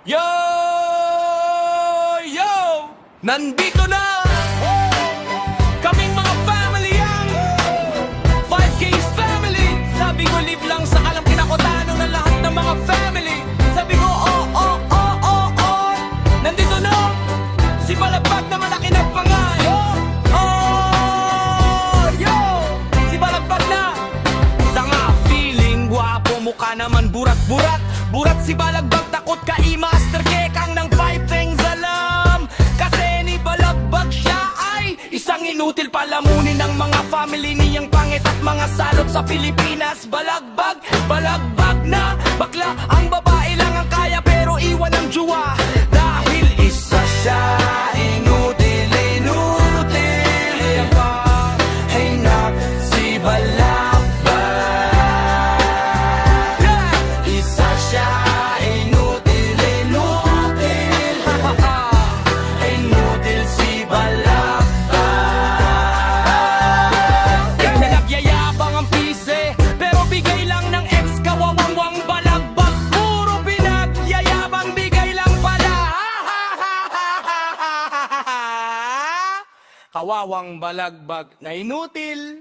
Yo! Yo! Nandito na! Kaming mga family ang 5K's family. Sabi ko live lang sa kalang kinakotano ng lahat ng mga family. Sabi ko oh. Nandito na si Balagbag na malaki na pangalan. Yo! Si Balagbag na tanga feeling guwapo, mukha naman burat-burat. Burat si Balagbag, takot ka i-master kekang ng 5 things alam. Kasi ni Balagbag siya ay isang inutil palamunin ng mga family niyang pangit at mga salot sa Pilipinas. Balagbag, Balagbag na bakla, ang babae lang ang kaya pero iwan ang juwa. Dahil isa siya inutil. Hey nak, si Balagbag isa siya inutil. Inutil si Balagbag. Nagyayabang ang pise pero bigay lang ng ex, kawawang Balagbag. Puro pinagyayabang, bigay lang pala. Kawawang Balagbag na inutil.